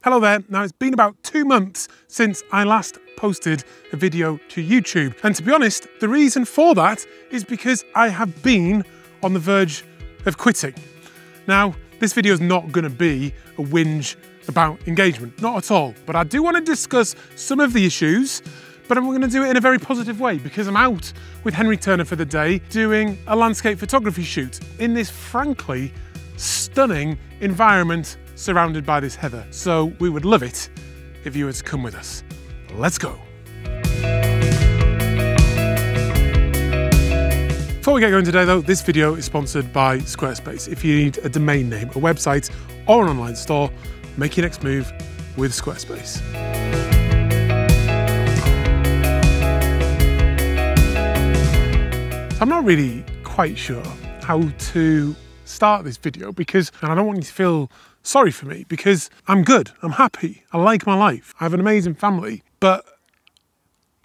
Hello there. Now it's been about 2 months since I last posted a video to YouTube. And to be honest, the reason for that is because I have been on the verge of quitting. Now, this video is not going to be a whinge about engagement, not at all. But I do want to discuss some of the issues, but I'm going to do it in a very positive way because I'm out with Henry Turner for the day doing a landscape photography shoot in this frankly stunning environment surrounded by this heather. So we would love it if you were to come with us. Let's go. Before we get going today though, this video is sponsored by Squarespace. If you need a domain name, a website or an online store, make your next move with Squarespace. I'm not really quite sure how to start this video because, and I don't want you to feel sorry for me because I'm good, I'm happy, I like my life, I have an amazing family. But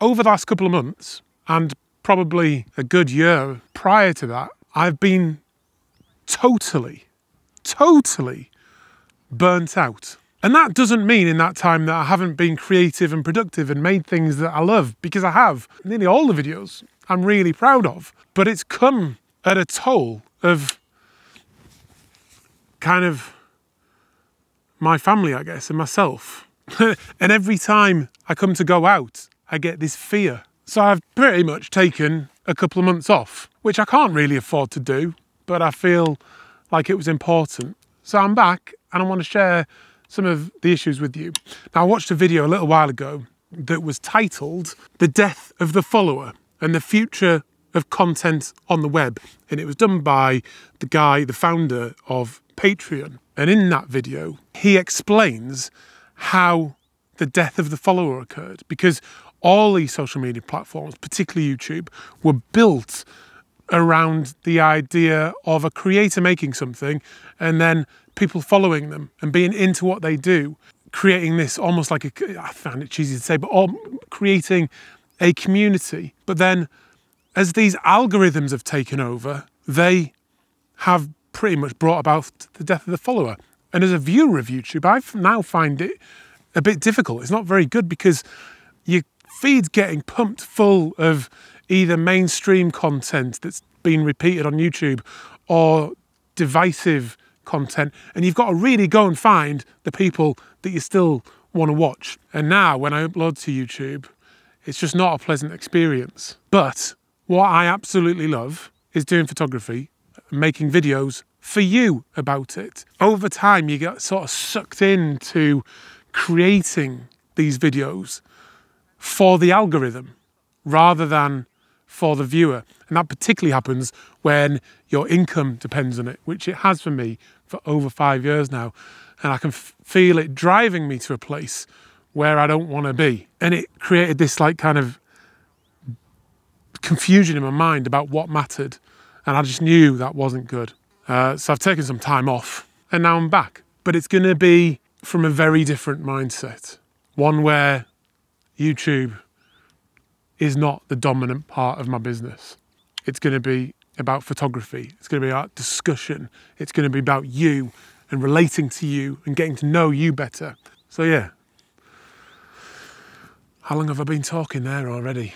over the last couple of months, and probably a good year prior to that, I've been totally burnt out. And that doesn't mean in that time that I haven't been creative and productive and made things that I love, because I have. Nearly all the videos I'm really proud of, but it's come at a toll of kind of my family, I guess, and myself. And every time I come to go out, I get this fear. So I've pretty much taken a couple of months off, which I can't really afford to do, but I feel like it was important. So I'm back and I want to share some of the issues with you. Now, I watched a video a little while ago that was titled "The Death of the Follower and the Future of Content on the Web." And it was done by the guy, the founder of Patreon. And in that video, he explains how the death of the follower occurred, because all these social media platforms, particularly YouTube, were built around the idea of a creator making something and then people following them and being into what they do, creating this almost like I found it cheesy to say, but creating a community. But then as these algorithms have taken over, they have pretty much brought about the death of the follower. And as a viewer of YouTube, I now find it a bit difficult. It's not very good because your feed's getting pumped full of either mainstream content that's been repeated on YouTube or divisive content. And you've got to really go and find the people that you still want to watch. And now when I upload to YouTube, it's just not a pleasant experience. But what I absolutely love is doing photography, making videos for you about it. Over time, you get sort of sucked into creating these videos for the algorithm rather than for the viewer. And that particularly happens when your income depends on it, which it has for me for over 5 years now. And I can feel it driving me to a place where I don't want to be. And it created this like kind of confusion in my mind about what mattered. And I just knew that wasn't good. So I've taken some time off and now I'm back. But it's going to be from a very different mindset. One where YouTube is not the dominant part of my business. It's going to be about photography. It's going to be about discussion. It's going to be about you and relating to you and getting to know you better. So yeah. How long have I been talking there already?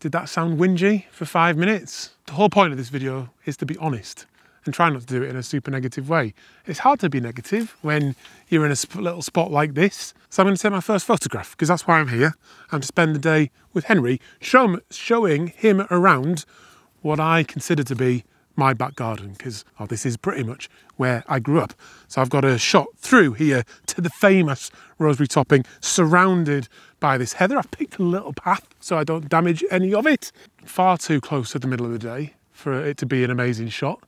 Did that sound whingy for 5 minutes? The whole point of this video is to be honest and try not to do it in a super negative way. It's hard to be negative when you're in a little spot like this. So I'm going to take my first photograph because that's why I'm here. I'm to spend the day with Henry, showing him around what I consider to be my back garden, because this is pretty much where I grew up. So I've got a shot through here to the famous rosemary topping, surrounded by this heather. I've picked a little path so I don't damage any of it. Far too close to the middle of the day for it to be an amazing shot.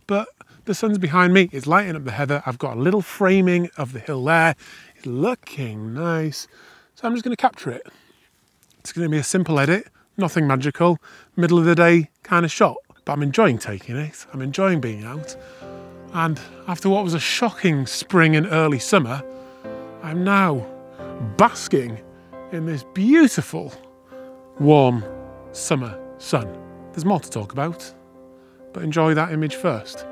But the sun's behind me, it's lighting up the heather. I've got a little framing of the hill there. It's looking nice. So I'm just going to capture it. It's going to be a simple edit, nothing magical, middle of the day kind of shot. But I'm enjoying taking it. I'm enjoying being out. And after what was a shocking spring and early summer, I'm now basking in this beautiful, warm summer sun. There's more to talk about, but enjoy that image first.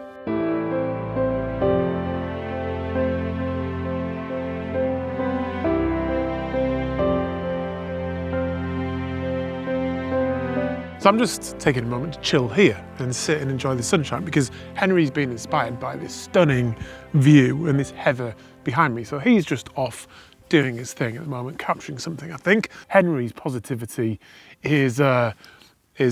So I'm just taking a moment to chill here and sit and enjoy the sunshine because Henry's been inspired by this stunning view and this heather behind me. So he's just off doing his thing at the moment, capturing something, I think. Henry's positivity is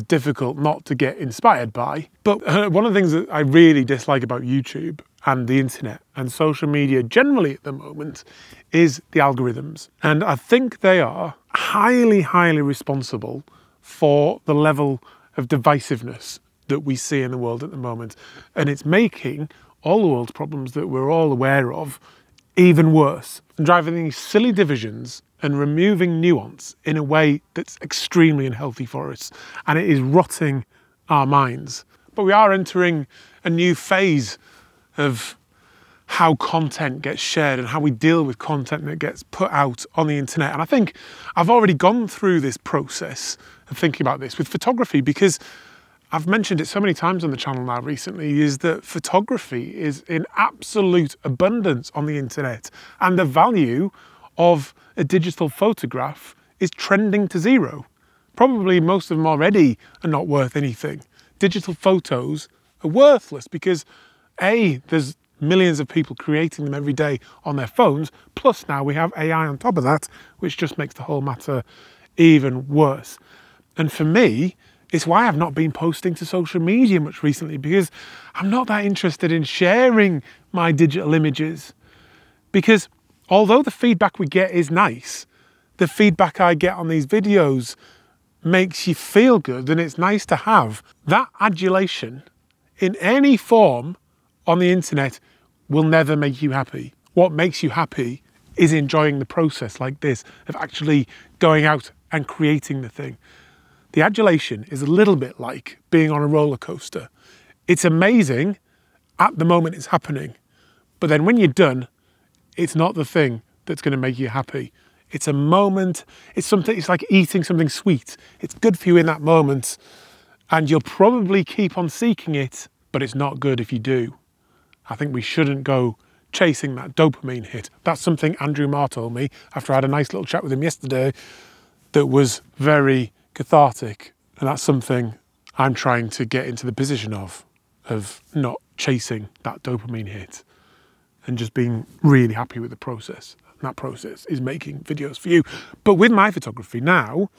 difficult not to get inspired by. But one of the things that I really dislike about YouTube and the internet and social media generally at the moment is the algorithms. And I think they are highly, highly responsible for the level of divisiveness that we see in the world at the moment. And it's making all the world's problems that we're all aware of even worse, and driving these silly divisions and removing nuance in a way that's extremely unhealthy for us. And it is rotting our minds. But we are entering a new phase of how content gets shared and how we deal with content that gets put out on the internet. And I think I've already gone through this process of thinking about this with photography, because I've mentioned it so many times on the channel now recently, is that photography is in absolute abundance on the internet, and the value of a digital photograph is trending to zero. Probably most of them already are not worth anything. Digital photos are worthless because A, there's millions of people creating them every day on their phones, plus now we have AI on top of that, which just makes the whole matter even worse. And for me, it's why I've not been posting to social media much recently, because I'm not that interested in sharing my digital images. Because although the feedback we get is nice, the feedback I get on these videos makes you feel good, and it's nice to have. That adulation in any form on the internet will never make you happy. What makes you happy is enjoying the process like this, of actually going out and creating the thing. The adulation is a little bit like being on a roller coaster. It's amazing at the moment it's happening, but then when you're done, it's not the thing that's going to make you happy. It's a moment, it's like eating something sweet. It's good for you in that moment, and you'll probably keep on seeking it, but it's not good if you do. I think we shouldn't go chasing that dopamine hit. That's something Andrew Marr told me after I had a nice little chat with him yesterday that was very cathartic, and that's something I'm trying to get into the position of not chasing that dopamine hit and just being really happy with the process. And that process is making videos for you. But with my photography now,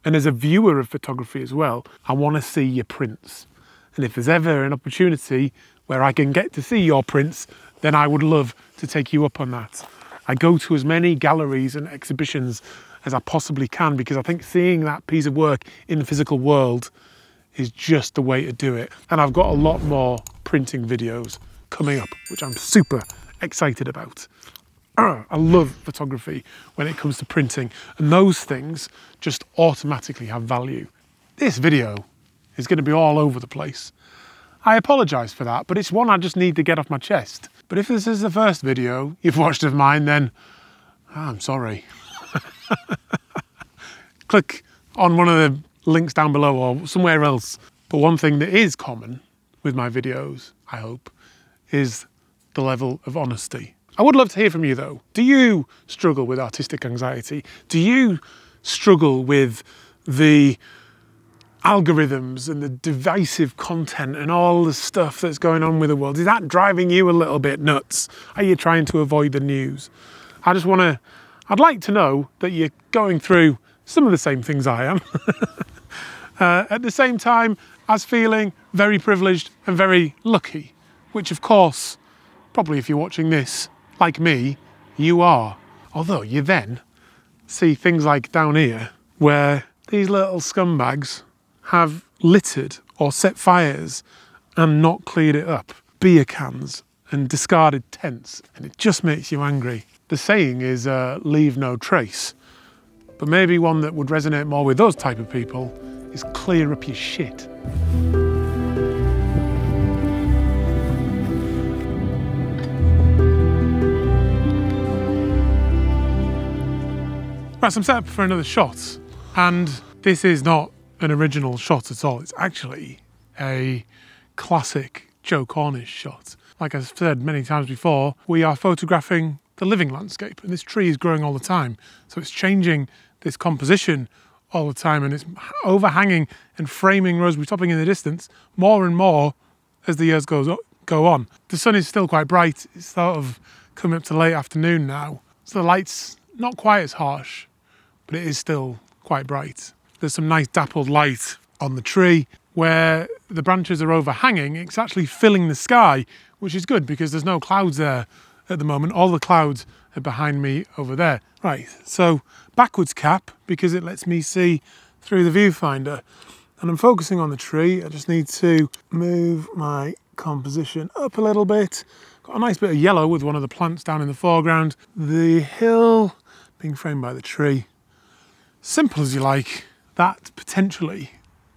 and as a viewer of photography as well, I want to see your prints. And if there's ever an opportunity where I can get to see your prints, then I would love to take you up on that. I go to as many galleries and exhibitions as I possibly can, because I think seeing that piece of work in the physical world is just the way to do it. And I've got a lot more printing videos coming up, which I'm super excited about. I love photography when it comes to printing, and those things just automatically have value. This video is going to be all over the place. I apologise for that, but it's one I just need to get off my chest. But if this is the first video you've watched of mine, then I'm sorry. Click on one of the links down below or somewhere else. But one thing that is common with my videos, I hope, is the level of honesty. I would love to hear from you though. Do you struggle with artistic anxiety? Do you struggle with the algorithms and the divisive content and all the stuff that's going on with the world? Is that driving you a little bit nuts? Are you trying to avoid the news? I'd like to know that you're going through some of the same things I am. At the same time as feeling very privileged and very lucky, which of course, probably if you're watching this, like me, you are. Although you then see things like down here, where these little scumbags have littered or set fires and not cleared it up. Beer cans and discarded tents, and it just makes you angry. The saying is, leave no trace. But maybe one that would resonate more with those type of people is clear up your shit. Right, so I'm set up for another shot, and this is not an original shot at all. It's actually a classic Joe Cornish shot. Like I've said many times before, we are photographing the living landscape, and this tree is growing all the time. So it's changing this composition all the time, and it's overhanging and framing roseberry topping in the distance more and more as the years go on. The sun is still quite bright. It's sort of coming up to late afternoon now, so the light's not quite as harsh, but it is still quite bright. There's some nice dappled light on the tree. Where the branches are overhanging, it's actually filling the sky, which is good because there's no clouds there at the moment. All the clouds are behind me over there. Right, so backwards cap, because it lets me see through the viewfinder. And I'm focusing on the tree. I just need to move my composition up a little bit. Got a nice bit of yellow with one of the plants down in the foreground. The hill being framed by the tree. Simple as you like, that potentially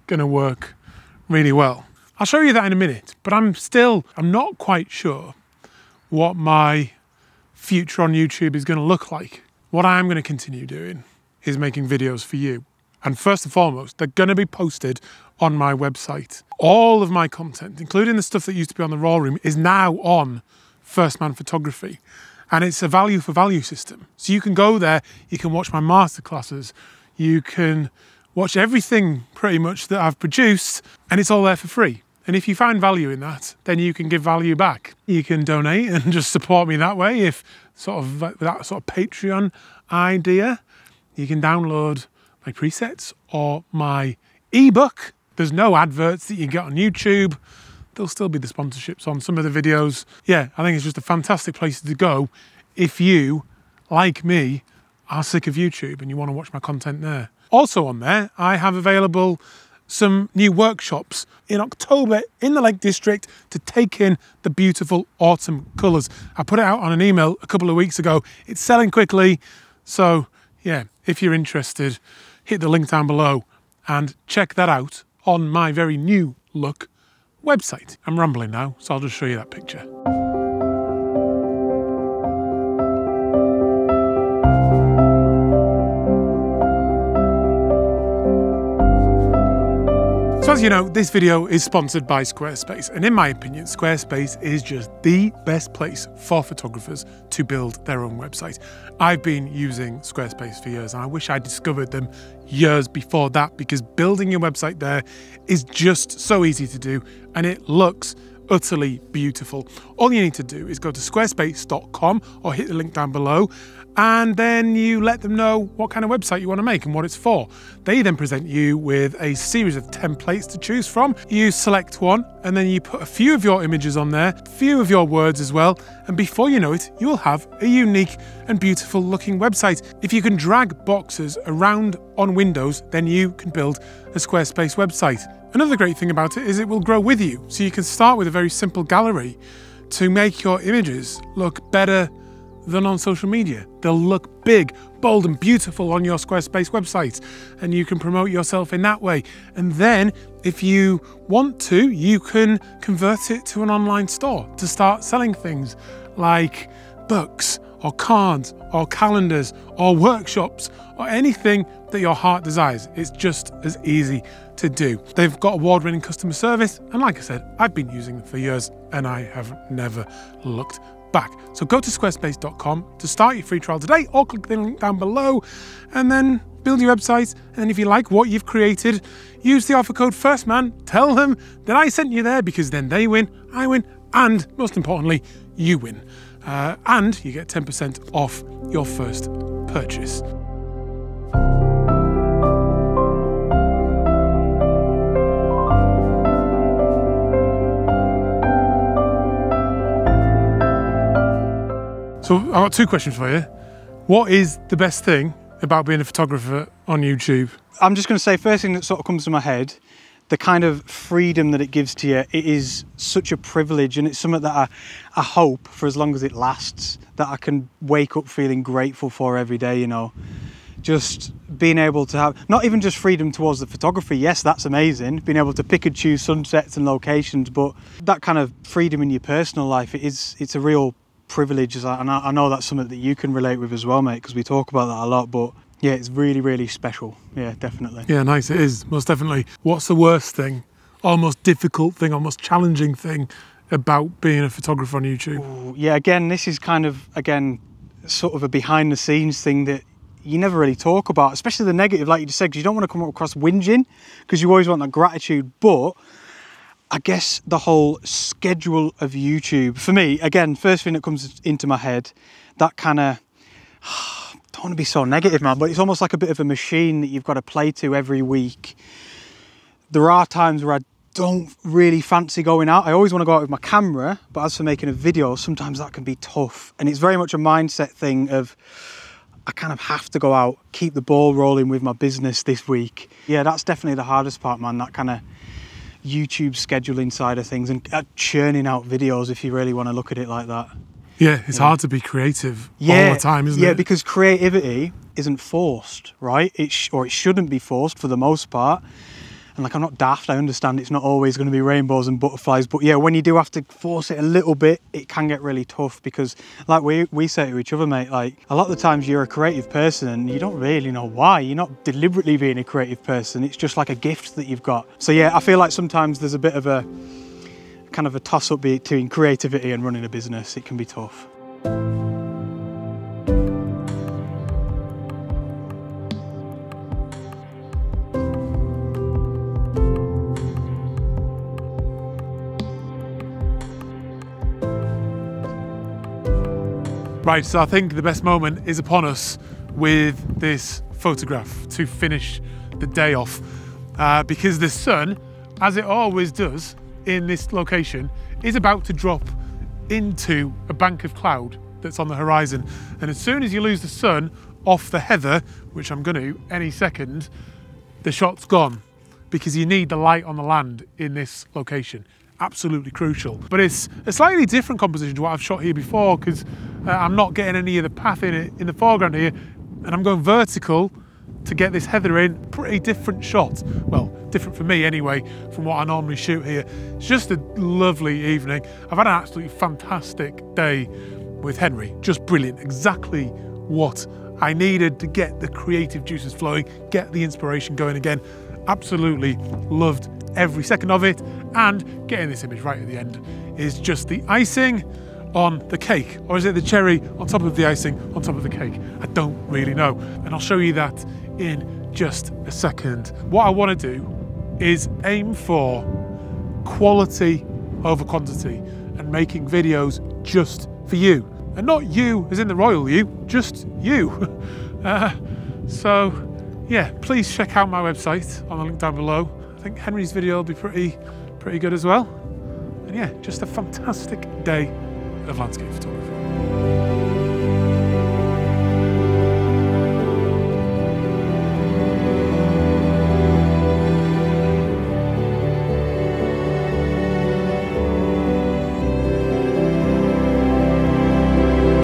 gonna work really well. I'll show you that in a minute, but I'm not quite sure what my future on YouTube is going to look like. What I am going to continue doing is making videos for you. And first and foremost, they're going to be posted on my website. All of my content, including the stuff that used to be on the Raw Room, is now on First Man Photography. And it's a value for value system. So you can go there, you can watch my masterclasses, you can watch everything pretty much that I've produced, and it's all there for free. And if you find value in that, then you can give value back. You can donate and just support me that way. If that sort of Patreon idea, you can download my presets or my ebook. There's no adverts that you get on YouTube. There'll still be the sponsorships on some of the videos. Yeah, I think it's just a fantastic place to go if you, like me, are sick of YouTube and you want to watch my content there. Also on there, I have available some new workshops in October in the Lake District to take in the beautiful autumn colours. I put it out on an email a couple of weeks ago. It's selling quickly. So yeah, if you're interested, hit the link down below and check that out on my very new look website. I'm rambling now, so I'll just show you that picture. So as you know, this video is sponsored by Squarespace, and in my opinion, Squarespace is just the best place for photographers to build their own website. I've been using Squarespace for years, and I wish I discovered them years before that, because building your website there is just so easy to do, and it looks utterly beautiful. All you need to do is go to squarespace.com or hit the link down below, and then you let them know what kind of website you want to make and what it's for. They then present you with a series of templates to choose from. You select one, and then you put a few of your images on there, a few of your words as well, and before you know it, you will have a unique and beautiful looking website. If you can drag boxes around on Windows, then you can build a Squarespace website. Another great thing about it is it will grow with you, so you can start with a very simple gallery to make your images look better than on social media. They'll look big, bold and beautiful on your Squarespace website, and you can promote yourself in that way. And then if you want to, you can convert it to an online store to start selling things like books or cards or calendars or workshops or anything that your heart desires. It's just as easy to do. They've got award-winning customer service, and like I said, I've been using them for years and I have never looked back. So go to squarespace.com to start your free trial today, or click the link down below and then build your website. And then if you like what you've created, use the offer code FIRSTMAN. Tell them that I sent you there, because then they win, I win, and most importantly, you win. And you get 10% off your first purchase. So I've got two questions for you. What is the best thing about being a photographer on YouTube? I'm just going to say, first thing that sort of comes to my head, the kind of freedom that it gives to you, it is such a privilege, and it's something that I hope, for as long as it lasts, that I can wake up feeling grateful for every day, you know. Just being able to have, not even just freedom towards the photography, yes, that's amazing, being able to pick and choose sunsets and locations, but that kind of freedom in your personal life, it's a real privilege, and I know that's something that you can relate with as well, mate, because we talk about that a lot. But yeah, it's really, really special. Yeah, definitely. Yeah, nice. It is, most definitely. What's the worst thing, or most difficult thing, or most challenging thing about being a photographer on YouTube? Ooh, yeah, again, this is kind of, sort of a behind the scenes thing that you never really talk about, especially the negative, like you just said, because you don't want to come across whinging, because you always want that gratitude. But I guess the whole schedule of YouTube, for me, again, first thing that comes into my head, that kind of, don't want to be so negative, man, but it's almost like a bit of a machine that you've got to play to every week. There are times where I don't really fancy going out. I always want to go out with my camera, but as for making a video, sometimes that can be tough. And it's very much a mindset thing of, I kind of have to go out, keep the ball rolling with my business this week. Yeah, that's definitely the hardest part, man, that kind of YouTube scheduling side of things and churning out videos, if you really want to look at it like that. Yeah, it's hard to be creative all the time, isn't it? Yeah, because creativity isn't forced, right? Or it shouldn't be forced for the most part. And like, I'm not daft, I understand it's not always going to be rainbows and butterflies, but yeah, when you do have to force it a little bit, it can get really tough, because like we say to each other, mate, like a lot of the times you're a creative person and you don't really know why. You're not deliberately being a creative person, it's just like a gift that you've got. So yeah, I feel like sometimes there's a bit of a kind of a toss-up between creativity and running a business. It can be tough. Right, so I think the best moment is upon us with this photograph to finish the day off, because the sun, as it always does in this location, is about to drop into a bank of cloud that's on the horizon. And as soon as you lose the sun off the heather, which I'm going to any second, the shot's gone, because you need the light on the land in this location. Absolutely crucial. But it's a slightly different composition to what I've shot here before, because I'm not getting any of the path in the foreground here, and I'm going vertical to get this heather in. Pretty different shot. Well, different for me anyway, from what I normally shoot here. It's just a lovely evening. I've had an absolutely fantastic day with Henry. Just brilliant. Exactly what I needed to get the creative juices flowing, get the inspiration going again. Absolutely loved every second of it, and getting this image right at the end is just the icing on the cake. Or is it the cherry on top of the icing on top of the cake? I don't really know, and I'll show you that in just a second. What I want to do is aim for quality over quantity and making videos just for you, and not you as in the royal you, just you. So yeah, please check out my website on the link down below. I think Henry's video will be pretty good as well. And yeah, just a fantastic day of landscape photography.